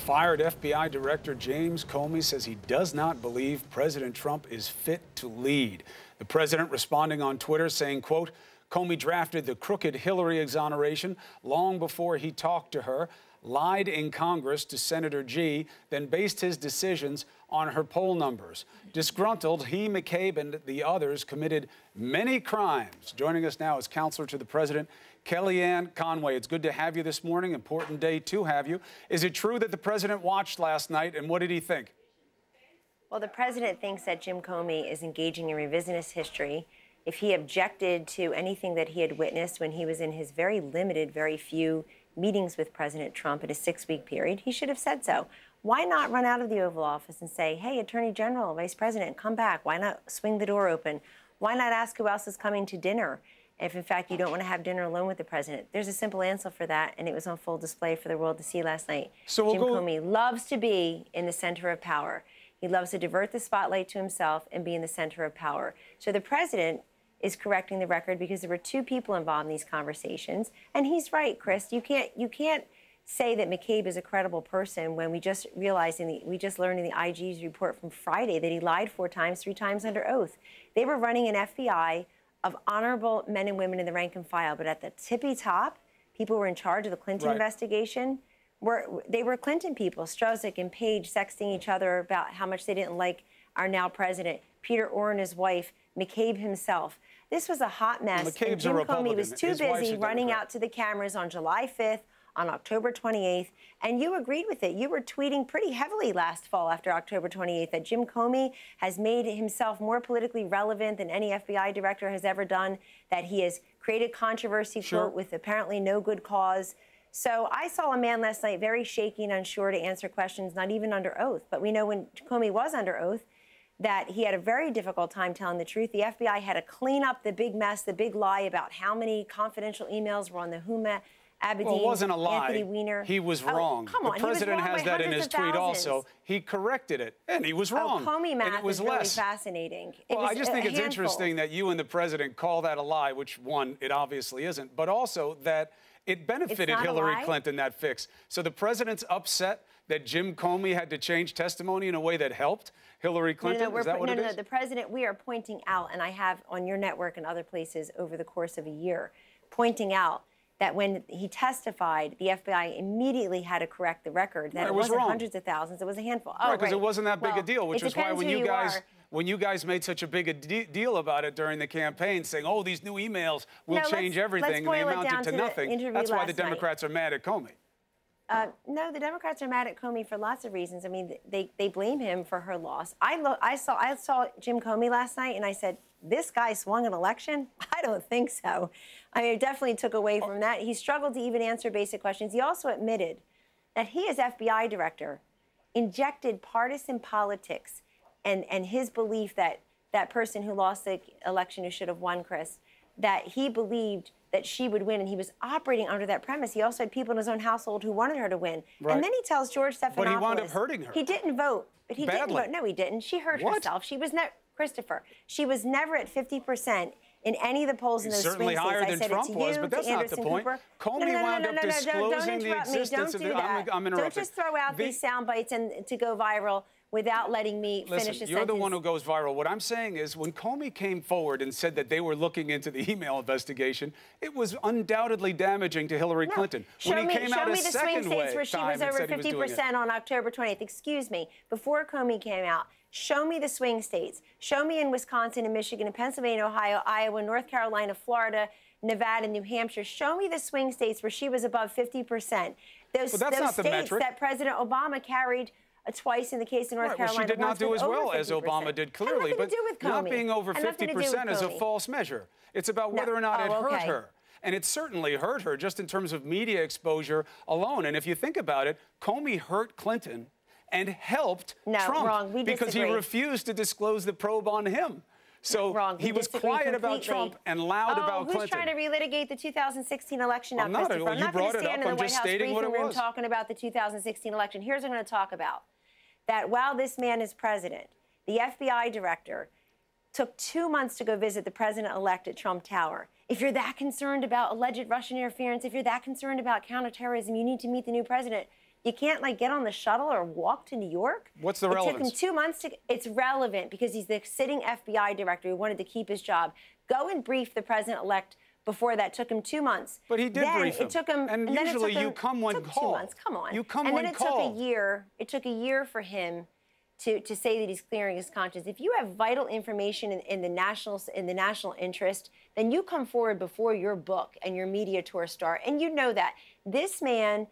Fired FBI Director James Comey says he does not believe President Trump is fit to lead. The president responding on Twitter saying, quote, Comey drafted the crooked Hillary exoneration long before he talked to her, lied in Congress to Senator G, then based his decisions on her poll numbers. Disgruntled, he, McCabe, and the others committed many crimes. Joining us now is counselor to the president, Kellyanne Conway. It's good to have you this morning. Important day to have you. Is it true that the president watched last night, and what did he think? Well, the president thinks that Jim Comey is engaging in revisionist history. If he objected to anything that he had witnessed when he was in his very limited, very few meetings with President Trump in a 6-week period, he should have said so. Why not run out of the Oval Office and say, hey, Attorney General, Vice President, come back? Why not swing the door open? Why not ask who else is coming to dinner if, in fact, you don't want to have dinner alone with the president? There's a simple answer for that, and it was on full display for the world to see last night. So Jim Comey loves to be in the center of power. He loves to divert the spotlight to himself and be in the center of power. So the president is correcting the record because there were 2 people involved in these conversations. And he's right, Chris. You can't say that McCabe is a credible person when we just realized we just learned in the IG's report from Friday that he lied 4 times, 3 times under oath. They were running an FBI of honorable men and women in the rank and file, but at the tippy top, people who were in charge of the Clinton investigation they were Clinton people, Strzok and Page sexting each other about how much they didn't like our now president, Peter Orr and his wife, McCabe himself. This was a hot mess. Well, and Jim Comey was too busy running out to the cameras on July 5th, on October 28th, and you agreed with it. You were tweeting pretty heavily last fall after October 28th that Jim Comey has made himself more politically relevant than any FBI director has ever done, that he has created controversy, quote, with apparently no good cause. So I saw a man last night very shaky and unsure to answer questions, not even under oath. But we know when Comey was under oath that he had a very difficult time telling the truth. The FBI had to clean up the big mess, the big lie about how many confidential emails were on the Huma Abedin, well, it wasn't a lie. Anthony Weiner. He was wrong. Come on, the president has that in his tweet also. He corrected it, and he was wrong. Comey math and it was is really less. fascinating. Well, I just think it's interesting that you and the president call that a lie, which, one, it obviously isn't, but also that it benefited Hillary Clinton, that fix. So the president's upset that Jim Comey had to change testimony in a way that helped Hillary Clinton? Is that what it is? No, the president, we are pointing out, and I have on your network and other places over the course of a year, pointing out that when he testified, the FBI immediately had to correct the record, that it wasn't hundreds of thousands, it was a handful. Right, because it wasn't that big a deal, which is why when you guys made such a big deal about it during the campaign, saying, oh, these new emails will change everything, and they amounted to nothing. That's why the Democrats are mad at Comey. No, the Democrats are mad at Comey for lots of reasons. I mean, they I him for her loss. I saw Jim Comey last night, and I said, this guy swung an election? I don't think so. I mean, it definitely took away from that. He struggled to even answer basic questions. He also admitted that he, as FBI director, injected partisan politics and his belief that that person who lost the election, who should have won, Chris, that he believed that she would win, and he was operating under that premise. He also had people in his own household who wanted her to win. Right. And then he tells George Stephanopoulos... But he wound up hurting her. He didn't vote. But he Badly. didn't vote. No, he didn't. She hurt herself. She was never... Christopher, she was never at 50% in any of the polls in those swing states. Certainly higher than Trump was, but that's not the point. Comey wound up disclosing the existence of it. I'm interrupting. Don't just throw out these sound bites and to go viral without letting me finish a sentence. You're the one who goes viral. What I'm saying is when Comey came forward and said that they were looking into the email investigation, it was undoubtedly damaging to Hillary Clinton. Show me the swing states where she was over 50% on October 20th. Excuse me. Before Comey came out, show me the swing states. Show me in Wisconsin and Michigan and Pennsylvania, Ohio, Iowa, North Carolina, Florida, Nevada, New Hampshire. Show me the swing states where she was above 50%. Those states that President Obama carried twice in the case of North Carolina. Well, she did not do as well as Obama did, clearly. But not being over 50% is a false measure. It's about whether or not it hurt her. And it certainly hurt her just in terms of media exposure alone. And if you think about it, Comey hurt Clinton and helped Trump because he refused to disclose the probe on him. So he was quiet about Trump and loud about Clinton. Who's trying to relitigate the 2016 election? I'm not. Christopher. I'm not going to stand in the White House briefing room talking about the 2016 election. Here's what I'm going to talk about. That while this man is president, the FBI director took 2 months to go visit the president-elect at Trump Tower. If you're that concerned about alleged Russian interference, if you're that concerned about counterterrorism, you need to meet the new president. You can't like get on the shuttle or walk to New York? What's the It relevance? took him 2 months to. It's relevant because he's the sitting FBI director who wanted to keep his job. Go and brief the president-elect before that. Took him 2 months. But he did then brief him. It took him. And then usually it took him, you come when it took called. 2 months. Come on. You come and when then it called. took a year. It took a year for him to say that he's clearing his conscience. If you have vital information in the national interest, then you come forward before your book and your media tour start. And you know that. This man,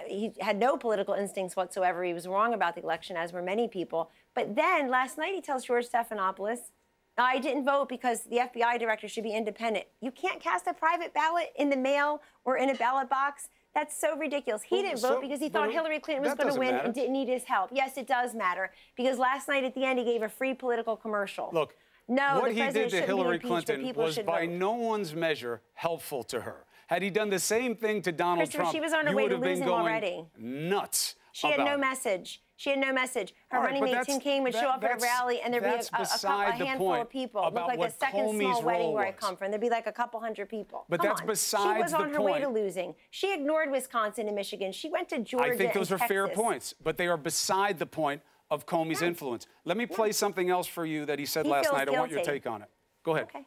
he had no political instincts whatsoever. He was wrong about the election, as were many people. But then last night he tells George Stephanopoulos, I didn't vote because the FBI director should be independent. You can't cast a private ballot in the mail or in a ballot box. That's so ridiculous. He didn't vote because he thought Hillary Clinton was going to win and didn't need his help. Yes, it does matter, because last night at the end he gave a free political commercial. Look, no, what he did to Hillary Clinton was by vote. no one's measure helpful to her. Had he done the same thing to Donald Trump, she was on her you way would to have been lose him going already. Nuts. She had no message. She had no message. Her running mate, Tim Kaine, would show up at a rally and there'd be a handful of people. It looked like the second small wedding where I come from. There'd be like a couple hundred people. But that's besides the point. She was on her way to losing. She ignored Wisconsin and Michigan. She went to Georgia and I think those are Texas. fair points, but they are beside the point of Comey's influence. Let me play something else for you that he said last night. I want your take on it. Go ahead. Okay.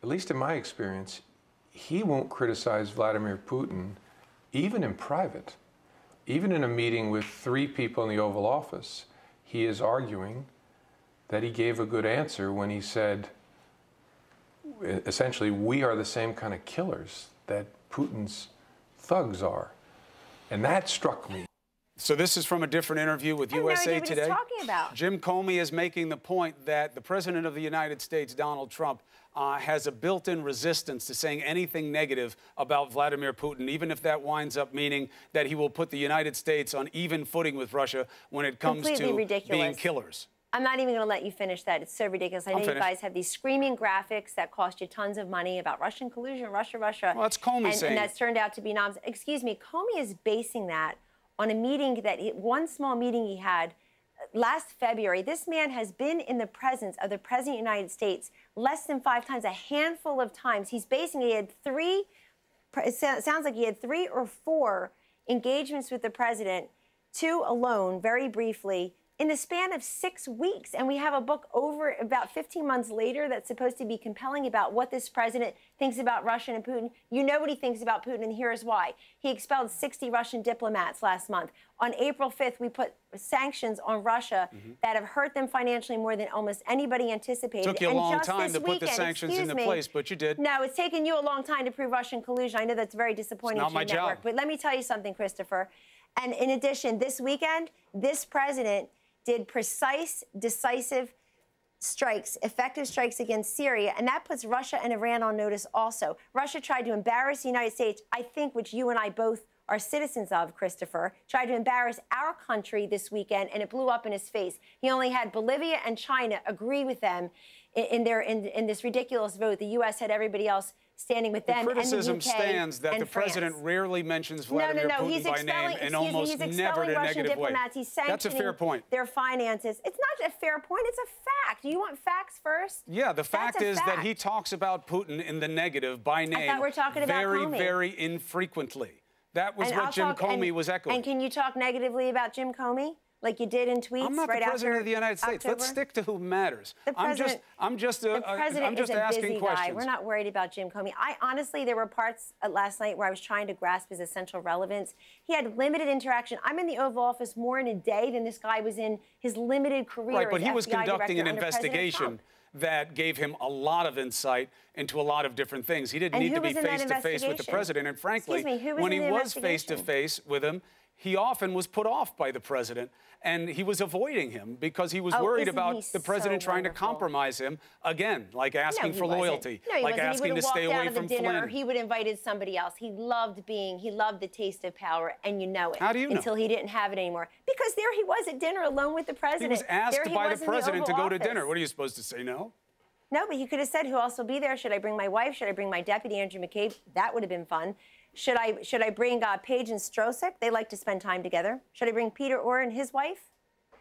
At least in my experience, he won't criticize Vladimir Putin, even in private. Even in a meeting with 3 people in the Oval Office, he is arguing that he gave a good answer when he said, essentially, we are the same kind of killers that Putin's thugs are. And that struck me. So this is from a different interview with USA Today. What he's talking about. Jim Comey is making the point that the President of the United States, Donald Trump, has a built-in resistance to saying anything negative about Vladimir Putin, even if that winds up meaning that he will put the United States on even footing with Russia when it comes to being killers. I'm not even going to let you finish that. It's so ridiculous. I know you guys have these screaming graphics that cost you tons of money about Russian collusion, Russia. Well, that's Comey saying. And that's turned out to be excuse me, Comey is basing that on a meeting one small meeting he had last February. This man has been in the presence of the President of the United States less than 5 times, a handful of times. He's basing it. He had 3, it sounds like he had 3 or 4 engagements with the President, 2 alone, very briefly, in the span of 6 weeks. And we have a book over about 15 months later that's supposed to be compelling about what this president thinks about Russia and Putin. You know what he thinks about Putin, and here's why. He expelled 60 Russian diplomats last month. On April 5th, we put sanctions on Russia that have hurt them financially more than almost anybody anticipated. Took you a long time to put the sanctions into place, but you did. No, it's taken you a long time to prove Russian collusion. I know that's very disappointing to your network. But let me tell you something, Christopher. And in addition, this weekend, this president did precise, decisive strikes, effective strikes against Syria, and that puts Russia and Iran on notice also. Russia tried to embarrass the United States, I think, which you and I both are citizens of, Christopher, tried to embarrass our country this weekend, and it blew up in his face. He only had Bolivia and China agree with them in this ridiculous vote. The U.S. had everybody else standing with them. The criticism and the UK stands that the president rarely mentions Vladimir Putin by name and almost never in a negative way. He's sanctioning That's a fair point. Their finances. It's not a fair point. It's a fact. Do you want facts first? Yeah, the fact is that he talks about Putin in the negative by name. I thought we're talking about Comey. Very infrequently. That was what Jim Comey was echoing. And can you talk negatively about Jim Comey? Like you did in tweets. I'm not the president of the United States. October? Let's stick to who matters. The president, I'm just the president is a asking busy questions. guy. We're not worried about Jim Comey. Honestly, there were parts last night where I was trying to grasp his essential relevance. He had limited interaction. I'm in the Oval Office more in a day than this guy was in his limited career. Right, but he was FBI conducting an director investigation that gave him a lot of insight into a lot of different things. He didn't need to be face-to-face with the president. And frankly, when he was face-to-face with him, he often was put off by the president, and he was avoiding him because he was worried about the president trying to compromise him, again, like asking for loyalty, like asking to stay away from Flynn. He would have invited somebody else. He loved the taste of power, and you know it. How do you know? Until he didn't have it anymore. Because there he was at dinner alone with the president. He was asked by the president to go to dinner. What are you supposed to say, no? No, but he could have said, who else will be there? Should I bring my wife? Should I bring my deputy, Andrew McCabe? That would have been fun. Should I bring Paige and Strosek? They like to spend time together. Should I bring Peter Orr and his wife?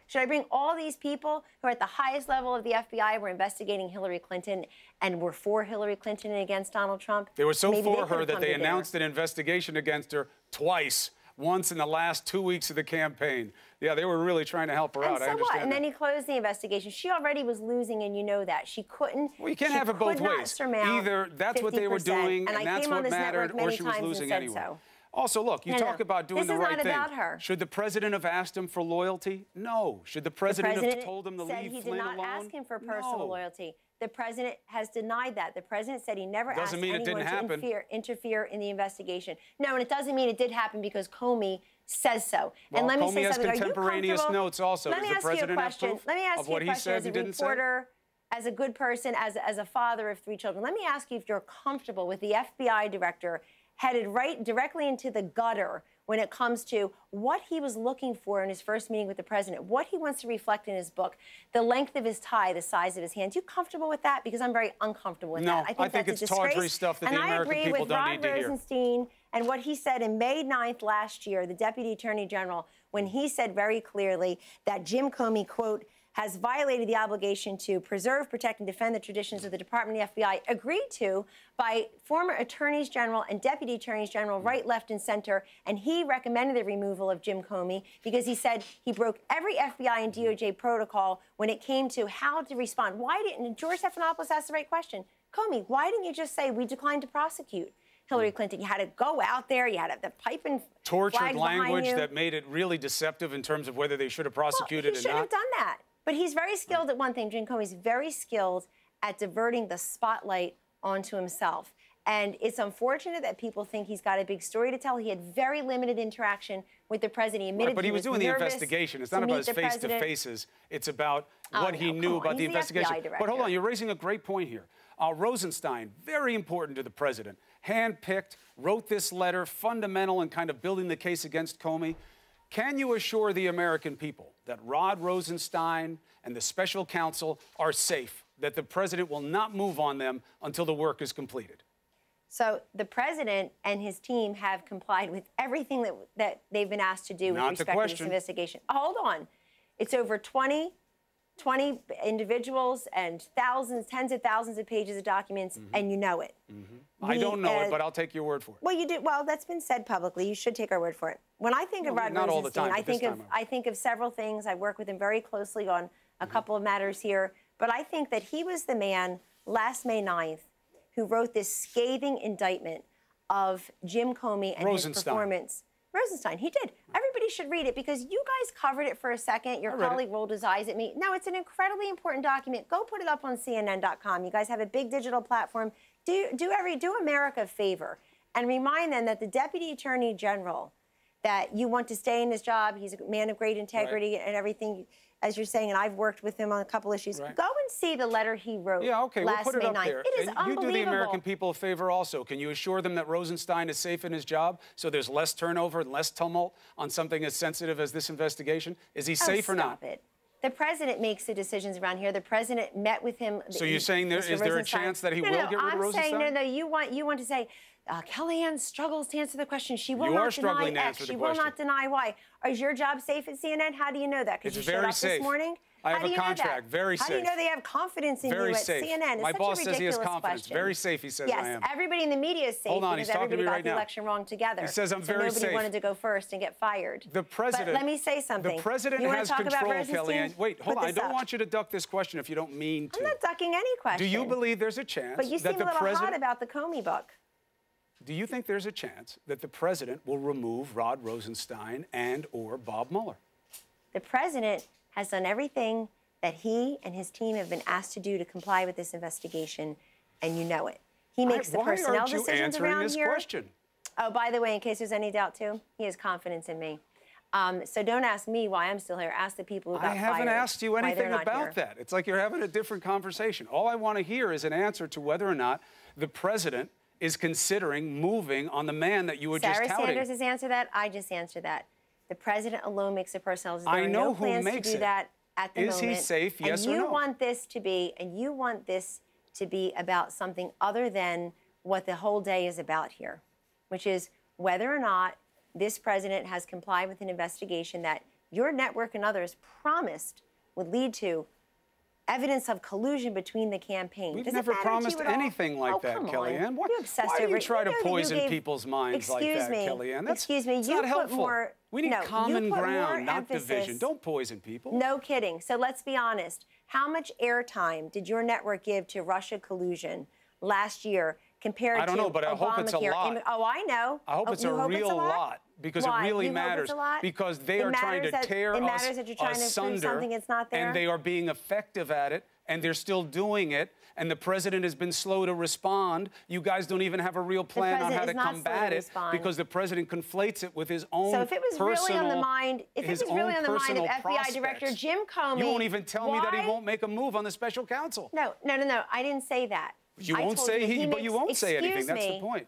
Should I bring all these people who are at the highest level of the FBI, were investigating Hillary Clinton and were for Hillary Clinton and against Donald Trump? They were so Maybe for they her could that come they to dinner. announced an investigation against her twice. Once in the last 2 weeks of the campaign. Yeah, they were really trying to help her out. So I understand what? And that. then he closed the investigation. She already was losing, and you know that. She couldn't. Well, you can't she have it both could not ways. surmount Either that's what they were 50%. doing, and and that's came on what this mattered, network or many she was times losing and said anyway. so. Also, look, you No, talk no. about doing This the is right not thing. about her. Should the president have asked him for loyalty? No. Should the president have told him to said leave he did Flynn not alone? ask him for personal No. loyalty. The president has denied that. The president said he never asked Doesn't mean it anyone didn't to happen. interfere in the investigation. No, and it doesn't mean it did happen because Comey says so. Well, and let me Comey say has something. contemporaneous Are you notes also. Let Does me the ask you a president have question. proof Let me ask of you what a he question said as a and didn't say? reporter, as a good person, as a father of 3 children. Let me ask you if you're comfortable with the FBI director headed right directly into the gutter when it comes to what he was looking for in his first meeting with the president, what he wants to reflect in his book, the length of his tie, the size of his hands. You comfortable with that? Because I'm very uncomfortable with that. I think that's it's a disgrace. tawdry stuff that the American people people don't need to hear. And I agree with Rod Rosenstein and what he said in May 9th last year, the Deputy Attorney General, when he said very clearly that Jim Comey, quote, has violated the obligation to preserve, protect, and defend the traditions of the Department of the FBI, agreed to by former attorneys general and deputy attorneys general, right, left, and center. And he recommended the removal of Jim Comey because he said he broke every FBI and DOJ protocol when it came to how to respond. Why didn't George Stephanopoulos ask the right question? Comey, why didn't you just say we declined to prosecute Hillary Clinton? You had to go out there. You had to have the pipe and tortured flags language behind you. that made it really deceptive in terms of whether they should have prosecuted he or should not. have done that. But he's very skilled at one thing. Jim Comey's very skilled at diverting the spotlight onto himself. And it's unfortunate that people think he's got a big story to tell. He had very limited interaction with the president. He admitted Right, but he was doing the nervous investigation. It's to not about meet his the president. face-to-faces. It's about Oh, what he no, knew come on. about the He's the investigation. FBI But hold director. on, you're raising a great point here. Rosenstein, very important to the president, handpicked, wrote this letter, fundamental in kind of building the case against Comey. Can you assure the American people that Rod Rosenstein and the special counsel are safe, that the president will not move on them until the work is completed? So the president and his team have complied with everything that they've been asked to do with respect to this investigation. Hold on. It's over 20 individuals and thousands, tens of thousands of pages of documents, and you know it. I don't know it, but I'll take your word for it. Well, you do. Well, that's been said publicly. You should take our word for it. When I think of Rod not all the Rosenstein, time, but I think of several things. I work with him very closely on a couple of matters here, but I think that he was the man last May 9th who wrote this scathing indictment of Jim Comey and his performance. Rosenstein, he did. Everybody should read it because you guys covered it for a second. Your colleague rolled his eyes at me. No, it's an incredibly important document. Go put it up on CNN.com. You guys have a big digital platform. Do America a favor and remind them that the Deputy Attorney General, that you want to stay in his job. He's a man of great integrity and everything, as you're saying, and I've worked with him on a couple issues. Go and see the letter he wrote Okay, we'll last put it May up 9th. there. It is and unbelievable. you do the American people a favor also. Can you assure them that Rosenstein is safe in his job so there's less turnover and less tumult on something as sensitive as this investigation? Is he safe or not? Stop it. The president makes the decisions around here. The president met with him. So you're saying is there a chance that he will get rid of Rosenstein? I'm saying, you want to say, Kellyanne struggles to answer the question. She will not deny X. She will not deny Y. Is your job safe at CNN? How do you know that? Because you showed up this morning? I have a contract. Very safe. How do you know they have confidence in you at CNN? My boss says he has confidence. Question. Very safe, he says I am. Yes, everybody in the media is safe because everybody got the election wrong together. He says I'm very safe. Nobody wanted to go first and get fired. The president. But let me say something. The president has control, Kellyanne. Wait, hold on. I don't want you to duck this question if you don't mean to. I'm not ducking any question. Do you believe there's a chance But you seem a little hot about the Comey book. Do you think there's a chance that the president will remove Rod Rosenstein and or Bob Mueller? The president has done everything that he and his team have been asked to do to comply with this investigation, and you know it. He makes the personnel decisions around here. Question? Oh, by the way, in case there's any doubt too, he has confidence in me. So don't ask me why I'm still here. Ask the people who got fired. I haven't asked you anything about that. It's like you're having a different conversation. All I want to hear is an answer to whether or not the president is considering moving on the man that you were just touting. Sarah Sanders has answered that. I just answered that. The president alone makes the personnel decision. I know who makes it. There are no plans to do that at the moment. Is he safe? Yes or no? And you want this to be about something other than what the whole day is about here, which is whether or not this president has complied with an investigation that your network and others promised would lead to evidence of collusion between the campaign. We've never promised anything like that, Kellyanne. Why do you try to poison people's minds like that, Kellyanne? Excuse me, that's you not put helpful. more. We need common ground, not emphasis. division. Don't poison people. No kidding. So let's be honest. How much airtime did your network give to Russia collusion last year compared to I don't know, but I hope it's a lot. Oh, I know. I hope it's a real lot because Why? it really You hope matters. it's a lot? Because they are trying to tear us asunder, it matters that you're trying to prove something that's not there? and they are being effective at it, and they're still doing it. And the president has been slow to respond. You guys don't even have a real plan on how to combat it because the president conflates it with his own personal. So if it was really on the mind, of FBI Director Jim Comey, you won't even tell me that he won't make a move on the special counsel. No. I didn't say that. You won't say but you won't say anything. That's the point.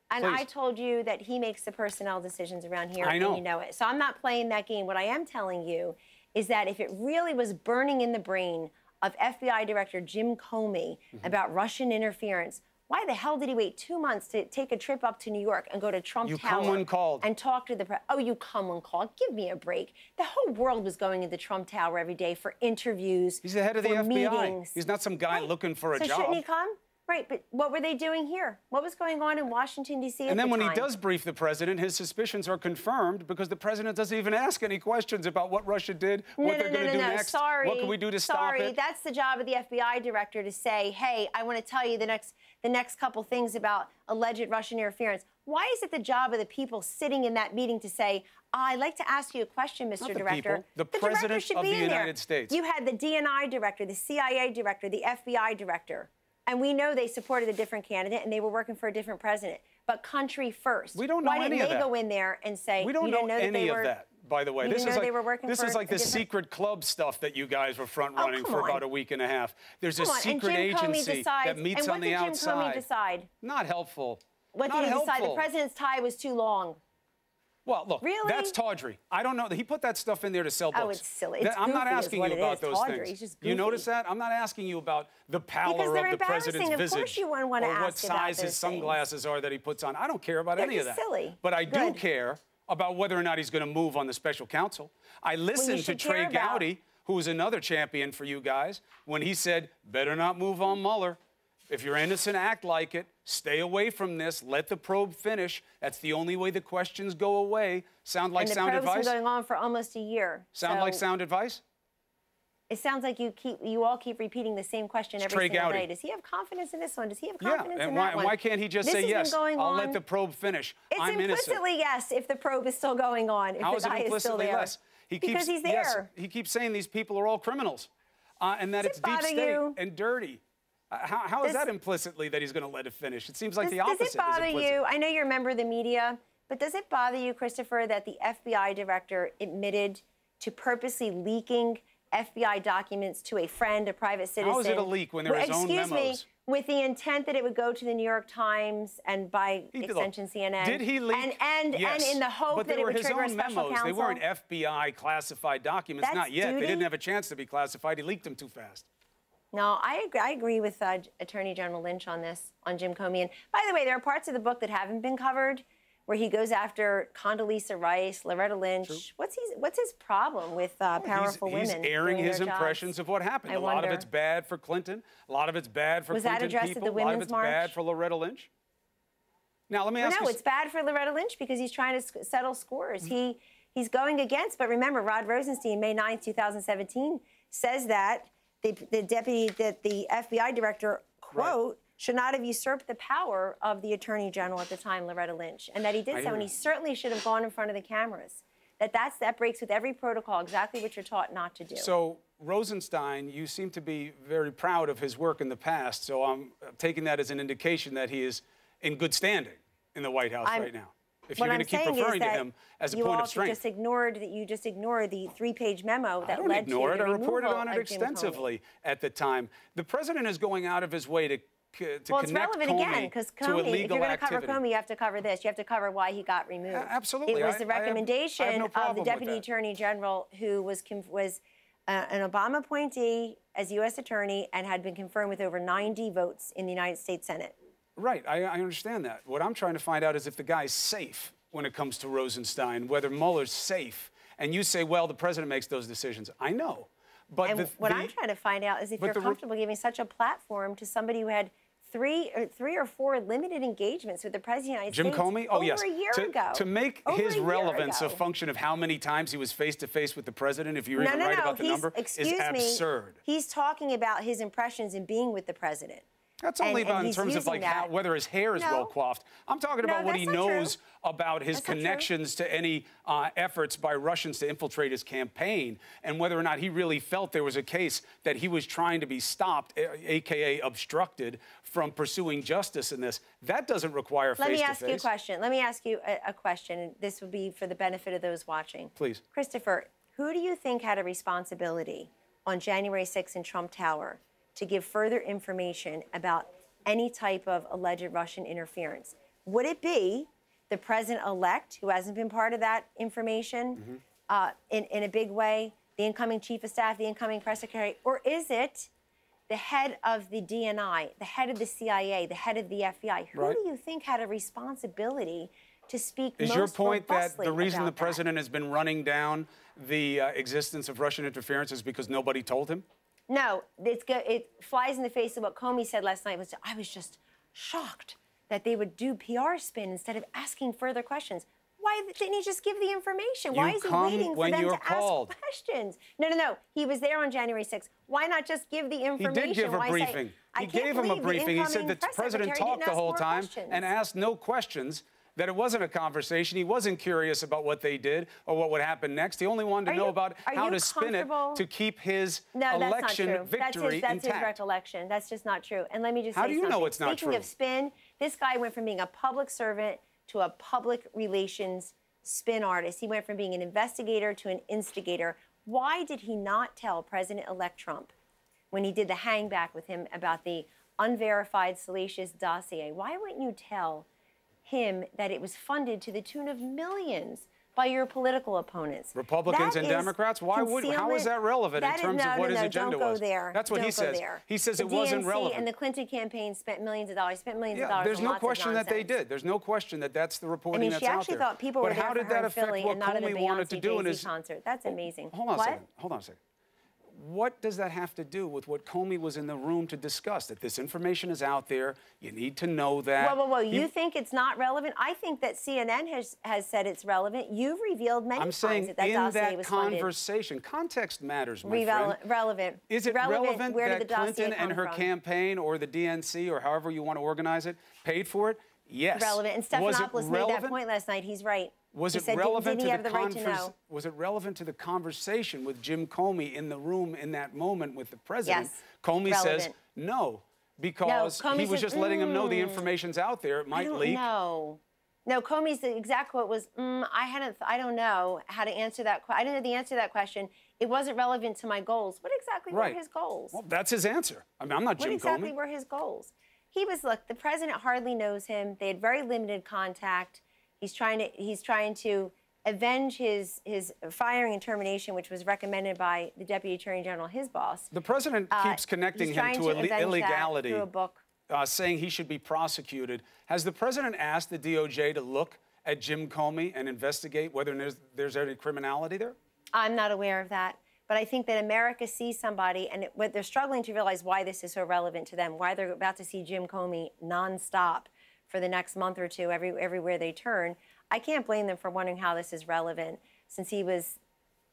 And Please. I told you that he makes the personnel decisions around here, I know. and you know it. So I'm not playing that game. What I am telling you is that if it really was burning in the brain of FBI Director Jim Comey about Russian interference, why the hell did he wait 2 months to take a trip up to New York and go to Trump Tower come when called. and talk to the president? Oh, you come when called. Give me a break. The whole world was going into Trump Tower every day for interviews. He's the head of the FBI. Meetings. He's not some guy looking for a job. So shouldn't he come? Right, but what were they doing here? What was going on in Washington, D.C. at the time? And then when he does brief the president, his suspicions are confirmed because the president doesn't even ask any questions about what Russia did, what they're going to do next, what can we do to stop it. That's the job of the FBI director to say, hey, I want to tell you the next couple things about alleged Russian interference. Why is it the job of the people sitting in that meeting to say, I'd like to ask you a question, Mr. Director? The president of the United States. You had the DNI director, the CIA director, the FBI director. And we know they supported a different candidate and they were working for a different president. But country first. We don't know any of that. Why didn't they go in there and say, we don't know any of that, by the way. This is like the secret club stuff that you guys were front running for about a week and a half. There's a secret agency that meets on the outside. And what did Jim Comey decide? Not helpful. What did he decide? The president's tie was too long. Well, look, that's tawdry. I don't know. He put that stuff in there to sell books. Oh, it's silly. It's I'm not asking you about those tawdry. things. It's just goofy. You notice that? I'm not asking you about the pallor of the president's visage. Of course you wouldn't want to or what ask about size his sunglasses are that he puts on. I don't care about any of that. Silly. But I do care about whether or not he's going to move on the special counsel. I listened to Trey Gowdy, who was another champion for you guys, when he said, better not move on Mueller. If you're innocent, act like it. Stay away from this. Let the probe finish. That's the only way the questions go away. Sound like sound advice? And the probe's been going on for almost a year. Sound like sound advice? It sounds like you all keep repeating the same question every single day. Does he have confidence in this one? Does he have confidence in that one? And why can't he just say yes? I'll let the probe finish. I'm innocent. It's implicitly yes if the probe is still going on. If How the is it guy implicitly is still there. less? Because he's there. Yes, he keeps saying these people are all criminals, and that it's deep state and dirty. How is that implicitly that he's going to let it finish? It seems like the opposite. Does it bother you? I know you're a member of the media, but does it bother you, Christopher, that the FBI director admitted to purposely leaking FBI documents to a friend, a private citizen? How is it a leak when there are his own memos? Excuse me, with the intent that it would go to the New York Times and by extension CNN. Did he leak? And in the hope that it would trigger a special counsel? They weren't FBI classified documents, not yet. They didn't have a chance to be classified. He leaked them too fast. No, I agree with Attorney General Lynch on this, on Jim Comey. And by the way, there are parts of the book that haven't been covered where he goes after Condoleezza Rice, Loretta Lynch. True. What's his problem with powerful women? He's airing his impressions of what happened. A lot of it's bad for Clinton. A lot of it's bad for Clinton people. Was that addressed at the Women's March? A lot of it's bad for Loretta Lynch. Now, let me ask you. No, it's bad for Loretta Lynch because he's trying to settle scores. He's going against, but remember, Rod Rosenstein, May 9th, 2017, says that the FBI director, quote, should not have usurped the power of the Attorney General at the time, Loretta Lynch, and that he did so, and he certainly should have gone in front of the cameras. That breaks with every protocol, exactly what you're taught not to do. So, Rosenstein, you seem to be very proud of his work in the past, so I'm taking that as an indication that he is in good standing in the White House right now. If you're going to keep referring to him as a point of strength. You just ignored the 3-page memo that led to the removal of Jim Comey. I reported on it extensively at the time. The president is going out of his way to connect Comey to illegal if you're going to cover Comey, you have to cover this. You have to cover why he got removed. Absolutely. It was the recommendation of the Deputy Attorney General, who was an Obama appointee as U.S. Attorney and had been confirmed with over 90 votes in the United States Senate. Right, I understand that. What I'm trying to find out is if the guy's safe when it comes to Rosenstein, whether Mueller's safe. And you say, well, the president makes those decisions. I know. But And what I'm trying to find out is if you're comfortable giving such a platform to somebody who had three or four limited engagements with the president of the United Jim States Comey? Oh, yes. over a year ago. To make Over his a year relevance a ago. function of how many times he was face-to-face with the president, if you're even right about the number, is absurd. He's talking about his impressions in being with the president. That's only And about in he's terms of using like that. whether his hair is No. well coiffed. I'm talking about what that's he not true. knows about his That's not true. connections to any efforts by Russians to infiltrate his campaign, and whether or not he really felt there was a case that he was trying to be stopped, aka obstructed, from pursuing justice in this. That doesn't require face-to-face. Let me ask you a question. Let me ask you a question, and this would be for the benefit of those watching. Please. Christopher, who do you think had a responsibility on January 6th in Trump Tower to give further information about any type of alleged Russian interference? Would it be the president-elect, who hasn't been part of that information in a big way, the incoming chief of staff, the incoming press secretary, or is it the head of the DNI, the head of the CIA, the head of the FBI? Who do you think had a responsibility to speak Is most your point that the robustly reason the about that? president has been running down the existence of Russian interference is because nobody told him? No, it flies in the face of what Comey said last night. I was just shocked that they would do PR spin instead of asking further questions. Why didn't he just give the information? Why is he waiting for them to ask questions? No. He was there on January 6th. Why not just give the information? He did give a Why briefing. Say, He gave him a briefing. He said the president talked the whole time and asked no questions, that it wasn't a conversation. He wasn't curious about what they did or what would happen next. He only wanted to know about how to spin it to keep his election victory that's his intact. recollection. That's just not true. And let me just say How do you something. know it's not Speaking true? of spin, this guy went from being a public servant to a public relations spin artist. He went from being an investigator to an instigator. Why did he not tell President-elect Trump when he did the hang back with him about the unverified salacious dossier? Why wouldn't you tell him that it was funded to the tune of millions by your political opponents? Republicans and Democrats? How is that relevant in terms of what his agenda don't was? go there. That's what he says. He says it wasn't relevant. And the Clinton campaign spent millions of dollars, of dollars. There's on no lots question of that they nonsense. did. There's no question that that's the reporting I mean, that's she out actually there. thought people were But there how for did her that in affect Philly what and not at a Comey wanted to do in Beyonce his concert. That's amazing. Hold on a What? second. Hold on a second. What does that have to do with what Comey was in the room to discuss? That this information is out there. You need to know that. Whoa. You think it's not relevant? I think that CNN has said it's relevant. You've revealed many I'm times saying that that in dossier that was funded. conversation, context matters, my friend. Relevant. Is it relevant Where did that the dossier Clinton and come her from? campaign or the DNC or however you want to organize it paid for it? Yes. Relevant. And Stephanopoulos made that point last night. He's right. Was he it said, relevant didn't he have the right to know? Was it relevant to the conversation with Jim Comey in the room in that moment with the president? Yes. Comey says Relevant. no, because Comey he was said, just letting him know the information's out there. It might leak. No, Comey's the exact quote was, I don't know how to answer that. I didn't know the answer to that question. It wasn't relevant to my goals. What exactly were his goals? Well, that's his answer. I mean, I'm not Jim Comey. What exactly were his goals? Look, the president hardly knows him. They had very limited contact. He's trying to avenge his firing and termination, which was recommended by the Deputy Attorney General, his boss. The president keeps connecting him to illegality, through a book. Saying he should be prosecuted. Has the president asked the DOJ to look at Jim Comey and investigate whether there's any criminality there? I'm not aware of that. But I think that America sees somebody, and they're struggling to realize why this is so relevant to them, why they're about to see Jim Comey nonstop for the next month or two, everywhere they turn. I can't blame them for wondering how this is relevant, since he was,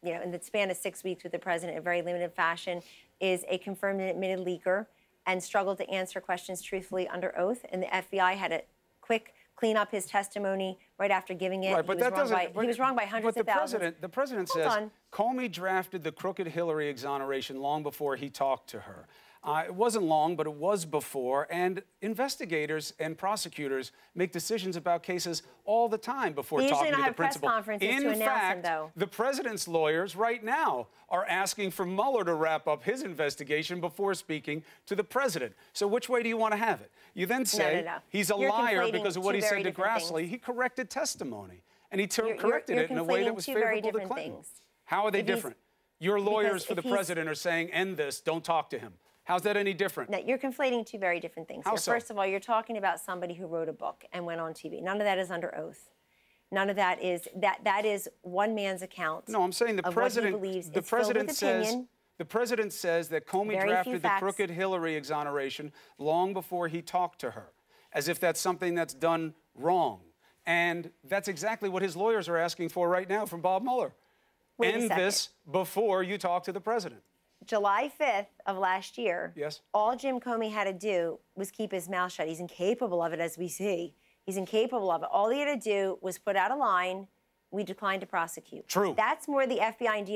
in the span of 6 weeks with the president in a very limited fashion, is a confirmed and admitted leaker and struggled to answer questions truthfully under oath. And the FBI had a quick clean up his testimony right after giving it. Right, but he was wrong by hundreds of thousands. The president says Comey drafted the crooked Hillary exoneration long before he talked to her. It wasn't long, but it was before. And investigators and prosecutors make decisions about cases all the time before talking to the principal. In fact, the president's lawyers right now are asking for Mueller to wrap up his investigation before speaking to the president. So which way do you want to have it? You then say he's a liar because of what he said to Grassley. He corrected testimony, and he corrected it in a way that was favorable to Clinton. How are they different? Your lawyers for the president are saying, end this, don't talk to him. How's that any different? No, you're conflating two very different things. How so? First of all, you're talking about somebody who wrote a book and went on TV. None of that is under oath. None of that is that is one man's account. No, I'm saying the president. The president says. The president says that Comey drafted the crooked Hillary exoneration long before he talked to her, as if that's something that's done wrong. And that's exactly what his lawyers are asking for right now from Bob Mueller. End this before you talk to the president. July 5th of last year, yes, all Jim Comey had to do was keep his mouth shut. He's incapable of it, as we see. He's incapable of it. All he had to do was put out a line, we declined to prosecute. True. That's more the FBI and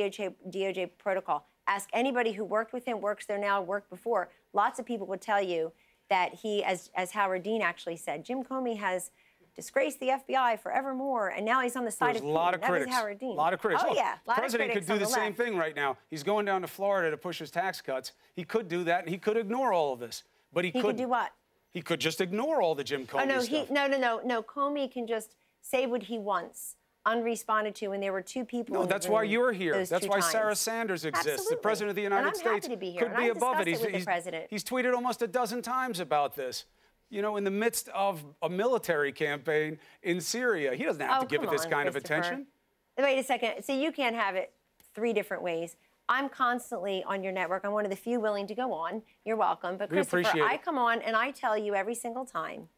DOJ protocol. Ask anybody who worked with him, works there now, worked before. Lots of people would tell you that he, as Howard Dean actually said, Jim Comey has disgraced the FBI forevermore, and now he's on the side of Putin. There's a lot of critics. That was Howard Dean. A lot of critics. Oh, yeah. The president could do the same thing right now. He's going down to Florida to push his tax cuts. He could do that, and he could ignore all of this. But he could do what? He could just ignore all the Jim Comey stuff. No. Comey can just say what he wants, unresponded to, and there were two people. No, that's why you're here. That's why Sarah Sanders exists. Absolutely. The president of the United States could be above it. He's tweeted almost a dozen times about this. You know, in the midst of a military campaign in Syria. He doesn't have to give it this kind of attention. Wait a second. So you can't have it three different ways. I'm constantly on your network. I'm one of the few willing to go on. You're welcome. But Christopher, I come on and I tell you every single time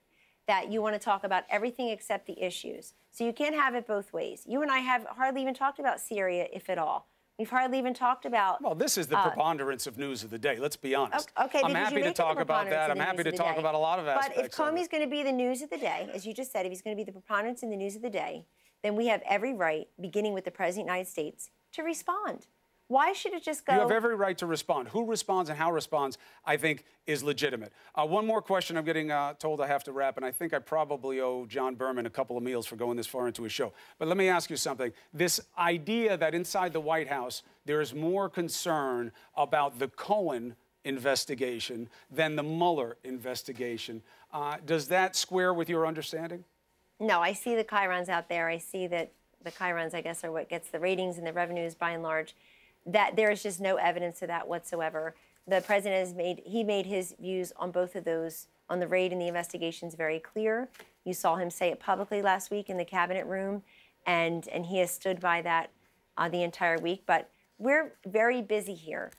that you want to talk about everything except the issues. So you can't have it both ways. You and I have hardly even talked about Syria, if at all. We've hardly even talked about... Well, this is the preponderance of news of the day. Let's be honest. Okay, I'm happy to talk about that. I'm happy to talk about a lot of aspects. But if Comey's going to be the news of the day, as you just said, if he's going to be the preponderance in the news of the day, then we have every right, beginning with the President of the United States, to respond. Why should it just go? You have every right to respond. Who responds and how responds, I think, is legitimate. One more question. I'm getting told I have to wrap, and I think I probably owe John Berman a couple of meals for going this far into his show. But let me ask you something. This idea that inside the White House there is more concern about the Cohen investigation than the Mueller investigation, does that square with your understanding? No, I see the chyrons out there. I see that the chyrons, I guess, are what gets the ratings and the revenues by and large. That there is just no evidence of that whatsoever. The president has made his views on both of those, on the raid and the investigations, very clear. You saw him say it publicly last week in the cabinet room, and he has stood by that the entire week. But we're very busy here,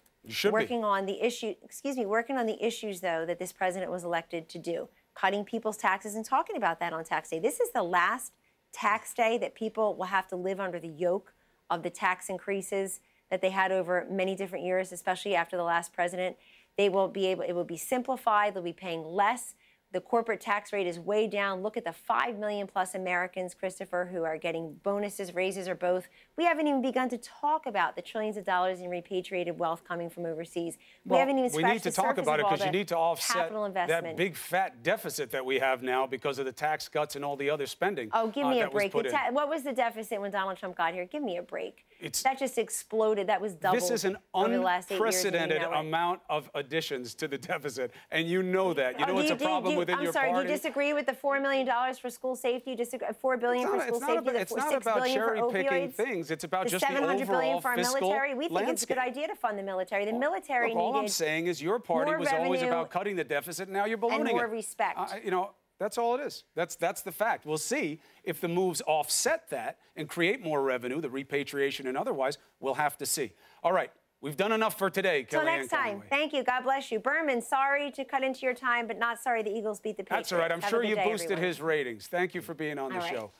working on the issue. Working on the issues though that this president was elected to do, cutting people's taxes and talking about that on tax day. This is the last tax day that people will have to live under the yoke of the tax increases that they had over many different years, especially after the last president. It will be simplified. They'll be paying less. The corporate tax rate is way down. Look at the 5 million plus Americans, Christopher, who are getting bonuses, raises, or both. We haven't even begun to talk about the trillions of dollars in repatriated wealth coming from overseas. We haven't even scratched the surface of all the capital investment. We need to talk about it because you need to offset that big fat deficit that we have now because of the tax cuts and all the other spending. Oh, give me a break. What was the deficit when Donald Trump got here? Give me a break. That just exploded. That was doubled. This is an unprecedented amount of additions to the deficit, and you know that. You know it's a problem within your party. I'm sorry, do you disagree with the $4 million for school safety? $4 billion for school safety, it's not about cherry-picking things. It's about just the overall fiscal $700 billion for our military. We think it's a good idea to fund the military. The military needed all I'm saying is your party was always about cutting the deficit, and now you're ballooning it. And more respect. That's all it is. That's the fact. We'll see if the moves offset that and create more revenue, the repatriation and otherwise. We'll have to see. All right. We've done enough for today, Kellyanne Conway. Until next time. Thank you. God bless you. Berman, sorry to cut into your time, but not sorry the Eagles beat the Patriots. That's all right. I'm sure you boosted his ratings. Thank you for being on the show.